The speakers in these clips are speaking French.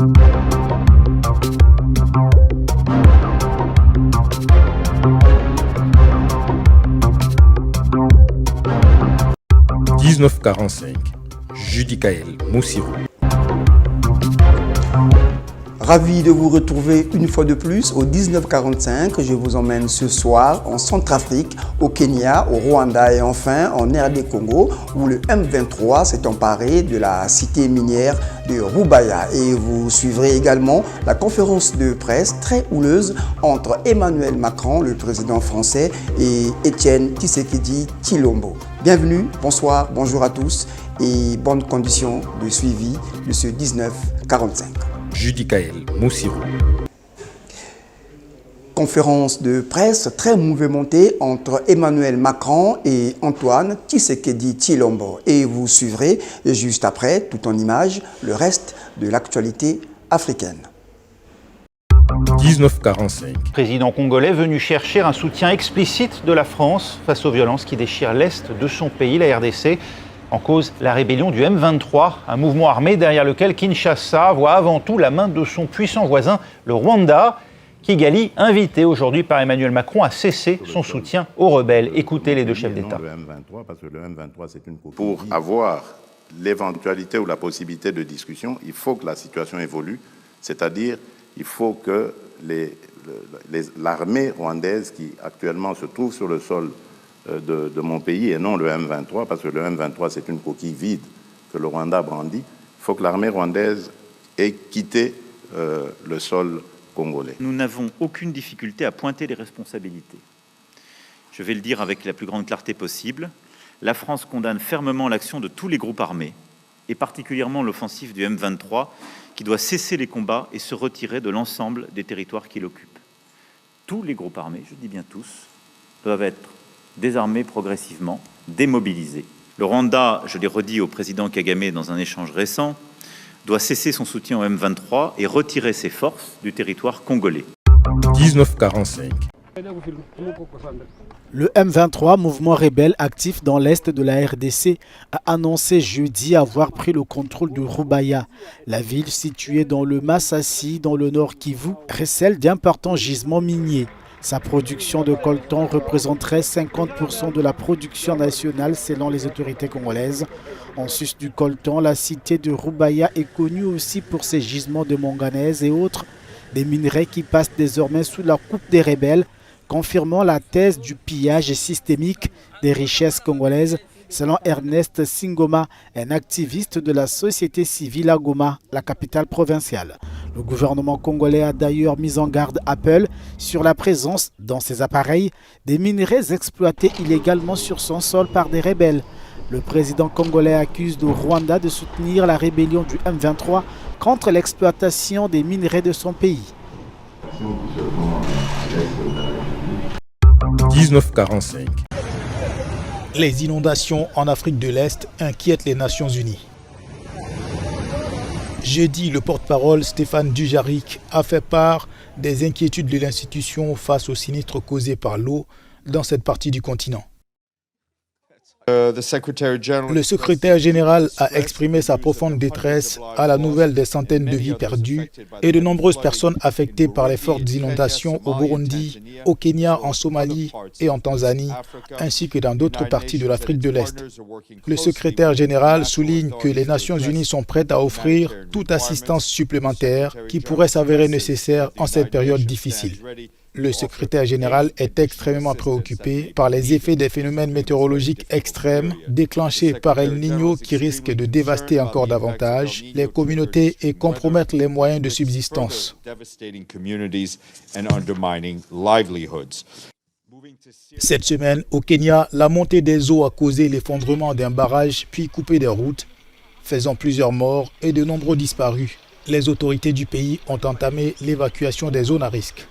19h45, Judicaël Moussirou. Ravi de vous retrouver une fois de plus au 19h45. Je vous emmène ce soir en Centrafrique, au Kenya, au Rwanda et enfin en RD Congo où le M23 s'est emparé de la cité minière de Rubaya. Et vous suivrez également la conférence de presse très houleuse entre Emmanuel Macron, le président français, et Étienne Tshisekedi Tshilombo. Bienvenue, bonsoir, bonjour à tous et bonnes conditions de suivi de ce 19h45. Judicaël Moussirou. Conférence de presse très mouvementée entre Emmanuel Macron et Antoine Tshisekedi Tshilombo. Et vous suivrez juste après, tout en images, le reste de l'actualité africaine. 19h45. Président congolais venu chercher un soutien explicite de la France face aux violences qui déchirent l'est de son pays, la RDC. En cause, la rébellion du M23, un mouvement armé derrière lequel Kinshasa voit avant tout la main de son puissant voisin, le Rwanda. Kigali, invité aujourd'hui par Emmanuel Macron à cesser son soutien aux rebelles. Écoutez les deux chefs d'État. Pour avoir l'éventualité ou la possibilité de discussion, il faut que la situation évolue, c'est-à-dire il faut que l'armée rwandaise qui actuellement se trouve sur le sol de mon pays et non le M23, parce que le M23 c'est une coquille vide que le Rwanda brandit, il faut que l'armée rwandaise ait quitté le sol congolais. Nous n'avons aucune difficulté à pointer les responsabilités. Je vais le dire avec la plus grande clarté possible. La France condamne fermement l'action de tous les groupes armés, et particulièrement l'offensive du M23, qui doit cesser les combats et se retirer de l'ensemble des territoires qu'il occupe. Tous les groupes armés, je dis bien tous, doivent être désarmés progressivement, démobilisés. Le Rwanda, je l'ai redit au président Kagame dans un échange récent, doit cesser son soutien au M23 et retirer ses forces du territoire congolais. 19h45. Le M23, mouvement rebelle actif dans l'est de la RDC, a annoncé jeudi avoir pris le contrôle de Rubaya. La ville située dans le Massassi, dans le nord Kivu, recèle d'importants gisements miniers. Sa production de coltan représenterait 50% de la production nationale selon les autorités congolaises. En sus du coltan, la cité de Rubaya est connue aussi pour ses gisements de manganèse et autres, des minerais qui passent désormais sous la coupe des rebelles, confirmant la thèse du pillage systémique des richesses congolaises, selon Ernest Singoma, un activiste de la société civile à Goma, la capitale provinciale. Le gouvernement congolais a d'ailleurs mis en garde Apple sur la présence dans ses appareils des minerais exploités illégalement sur son sol par des rebelles. Le président congolais accuse le Rwanda de soutenir la rébellion du M23 contre l'exploitation des minerais de son pays. 19h45. Les inondations en Afrique de l'Est inquiètent les Nations Unies. Jeudi, le porte-parole Stéphane Dujarric a fait part des inquiétudes de l'institution face aux sinistres causés par l'eau dans cette partie du continent. Le secrétaire général a exprimé sa profonde détresse à la nouvelle des centaines de vies perdues et de nombreuses personnes affectées par les fortes inondations au Burundi, au Kenya, en Somalie et en Tanzanie, ainsi que dans d'autres parties de l'Afrique de l'Est. Le secrétaire général souligne que les Nations Unies sont prêtes à offrir toute assistance supplémentaire qui pourrait s'avérer nécessaire en cette période difficile. Le secrétaire général est extrêmement préoccupé par les effets des phénomènes météorologiques extrêmes déclenchés par El Niño qui risquent de dévaster encore davantage les communautés et compromettre les moyens de subsistance. Cette semaine, au Kenya, la montée des eaux a causé l'effondrement d'un barrage puis coupé des routes, faisant plusieurs morts et de nombreux disparus. Les autorités du pays ont entamé l'évacuation des zones à risque.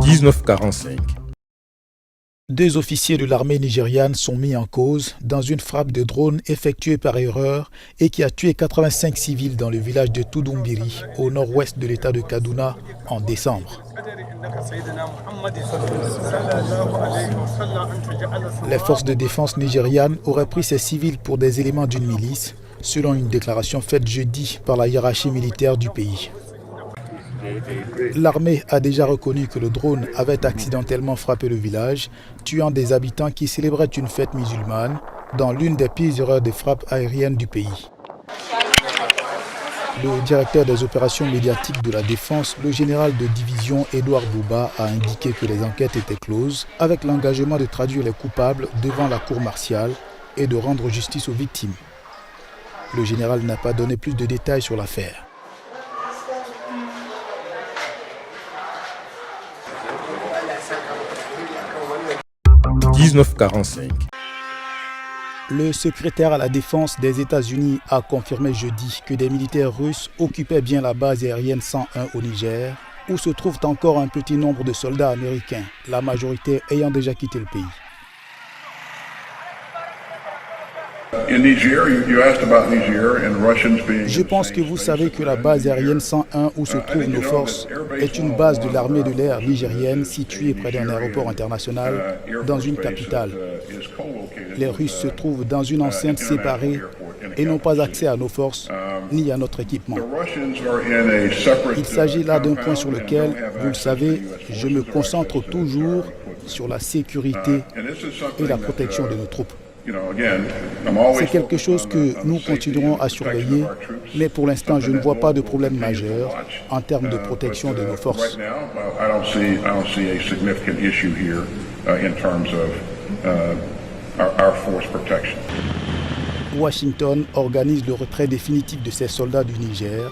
19h45. 2 officiers de l'armée nigériane sont mis en cause dans une frappe de drone effectuée par erreur et qui a tué 85 civils dans le village de Tudunbiri, au nord-ouest de l'État de Kaduna, en décembre. Les forces de défense nigérianes auraient pris ces civils pour des éléments d'une milice, selon une déclaration faite jeudi par la hiérarchie militaire du pays. L'armée a déjà reconnu que le drone avait accidentellement frappé le village, tuant des habitants qui célébraient une fête musulmane dans l'une des pires erreurs de frappe aérienne du pays. Le directeur des opérations médiatiques de la défense, le général de division Edouard Bouba, a indiqué que les enquêtes étaient closes, avec l'engagement de traduire les coupables devant la cour martiale et de rendre justice aux victimes. Le général n'a pas donné plus de détails sur l'affaire. – 19h45. Le secrétaire à la défense des États-Unis a confirmé jeudi que des militaires russes occupaient bien la base aérienne 101 au Niger, où se trouve encore un petit nombre de soldats américains, la majorité ayant déjà quitté le pays. Je pense que vous savez que la base aérienne 101 où se trouvent nos forces est une base de l'armée de l'air nigérienne située près d'un aéroport international dans une capitale. Les Russes se trouvent dans une enceinte séparée et n'ont pas accès à nos forces ni à notre équipement. Il s'agit là d'un point sur lequel, vous le savez, je me concentre toujours sur la sécurité et la protection de nos troupes. C'est quelque chose que nous continuerons à surveiller, mais pour l'instant, je ne vois pas de problème majeur en termes de protection de nos forces. Washington organise le retrait définitif de ses soldats du Niger,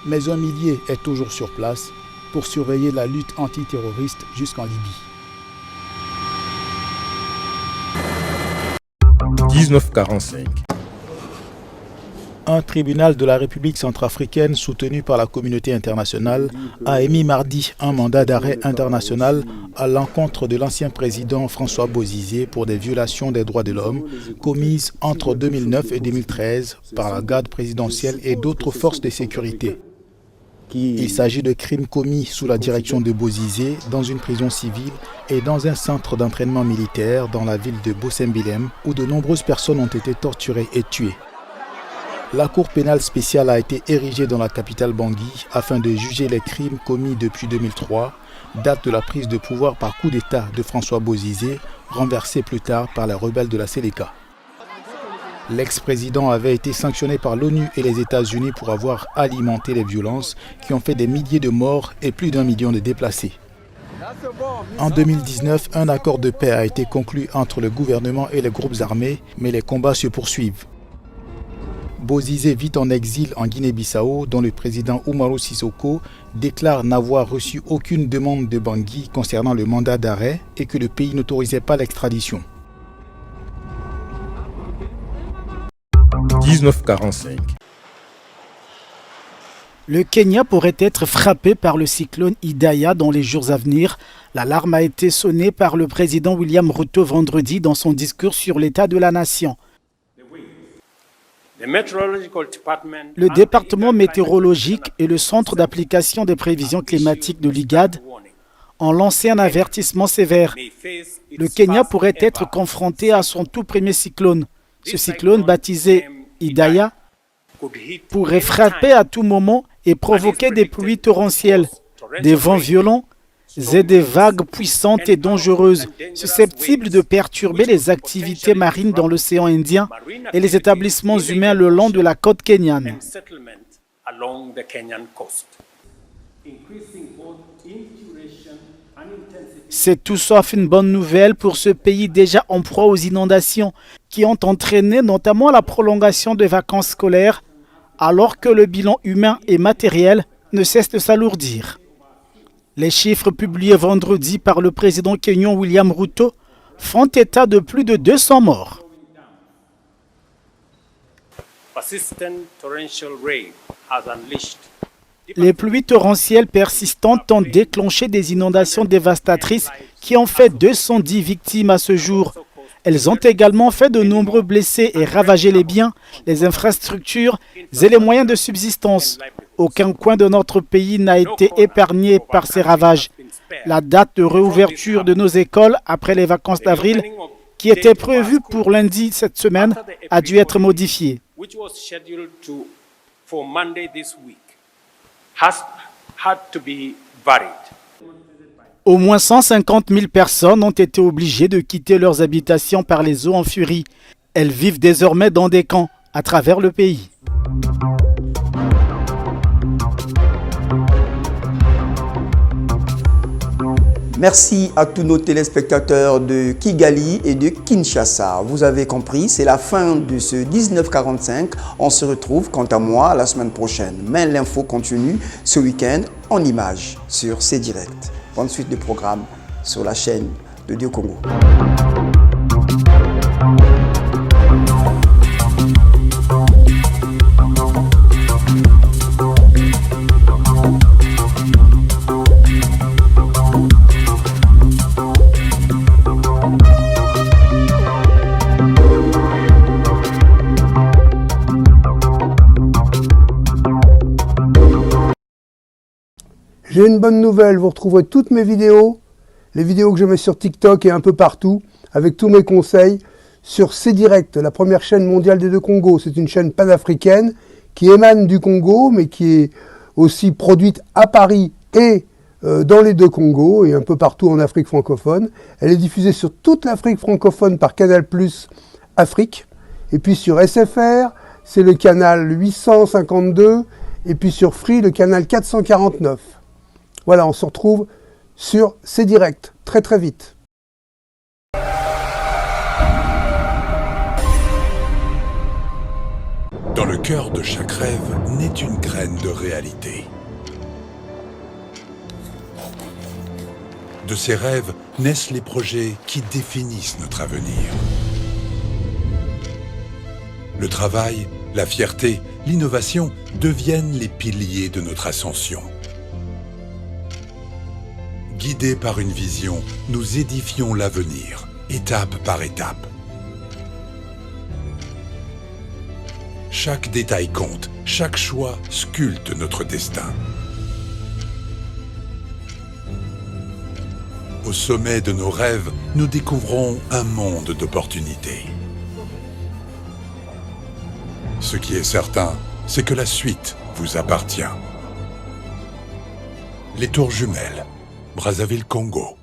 mais un millier est toujours sur place pour surveiller la lutte antiterroriste jusqu'en Libye. 19h45. Un tribunal de la République centrafricaine soutenu par la communauté internationale a émis mardi un mandat d'arrêt international à l'encontre de l'ancien président François Bozizé pour des violations des droits de l'homme commises entre 2009 et 2013 par la garde présidentielle et d'autres forces de sécurité. Il s'agit de crimes commis sous la direction de Bozizé dans une prison civile et dans un centre d'entraînement militaire dans la ville de Bossembilem où de nombreuses personnes ont été torturées et tuées. La cour pénale spéciale a été érigée dans la capitale Bangui afin de juger les crimes commis depuis 2003, date de la prise de pouvoir par coup d'État de François Bozizé, renversé plus tard par les rebelles de la Séléka. L'ex-président avait été sanctionné par l'ONU et les États-Unis pour avoir alimenté les violences qui ont fait des milliers de morts et plus d'1 million de déplacés. En 2019, un accord de paix a été conclu entre le gouvernement et les groupes armés, mais les combats se poursuivent. Bozizé vit en exil en Guinée-Bissau, dont le président Umaru Sissoko déclare n'avoir reçu aucune demande de Bangui concernant le mandat d'arrêt et que le pays n'autorisait pas l'extradition. 19h45. Le Kenya pourrait être frappé par le cyclone Idaya dans les jours à venir. L'alarme a été sonnée par le président William Ruto vendredi dans son discours sur l'état de la nation. Le département météorologique et le centre d'application des prévisions climatiques de l'IGAD ont lancé un avertissement sévère. Le Kenya pourrait être confronté à son tout premier cyclone. Ce cyclone, baptisé Idaya, pourrait frapper à tout moment et provoquer des pluies torrentielles, des vents violents et des vagues puissantes et dangereuses, susceptibles de perturber les activités marines dans l'océan Indien et les établissements humains le long de la côte kenyane. C'est tout sauf une bonne nouvelle pour ce pays déjà en proie aux inondations qui ont entraîné notamment la prolongation des vacances scolaires alors que le bilan humain et matériel ne cesse de s'alourdir. Les chiffres publiés vendredi par le président kenyan William Ruto font état de plus de 200 morts. Les pluies torrentielles persistantes ont déclenché des inondations dévastatrices qui ont fait 210 victimes à ce jour. Elles ont également fait de nombreux blessés et ravagé les biens, les infrastructures et les moyens de subsistance. Aucun coin de notre pays n'a été épargné par ces ravages. La date de réouverture de nos écoles après les vacances d'avril, qui était prévue pour lundi cette semaine, a dû être modifiée. Au moins 150 000 personnes ont été obligées de quitter leurs habitations par les eaux en furie. Elles vivent désormais dans des camps à travers le pays. Merci à tous nos téléspectateurs de Kigali et de Kinshasa. Vous avez compris, c'est la fin de ce 1945. On se retrouve, quant à moi, la semaine prochaine. Mais l'info continue ce week-end en images sur C-Direct. Bonne suite de programmes sur la chaîne de Dieu Congo. J'ai une bonne nouvelle, vous retrouverez toutes mes vidéos, les vidéos que je mets sur TikTok et un peu partout, avec tous mes conseils, sur C-Direct, la première chaîne mondiale des deux Congos. C'est une chaîne panafricaine qui émane du Congo, mais qui est aussi produite à Paris et dans les deux Congos, et un peu partout en Afrique francophone. Elle est diffusée sur toute l'Afrique francophone par Canal+ Afrique, et puis sur SFR, c'est le canal 852, et puis sur Free, le canal 449. Voilà, on se retrouve sur C-Direct très très vite. Dans le cœur de chaque rêve naît une graine de réalité. De ces rêves naissent les projets qui définissent notre avenir. Le travail, la fierté, l'innovation deviennent les piliers de notre ascension. Guidés par une vision, nous édifions l'avenir, étape par étape. Chaque détail compte, chaque choix sculpte notre destin. Au sommet de nos rêves, nous découvrons un monde d'opportunités. Ce qui est certain, c'est que la suite vous appartient. Les Tours Jumelles, Brazzaville, Congo.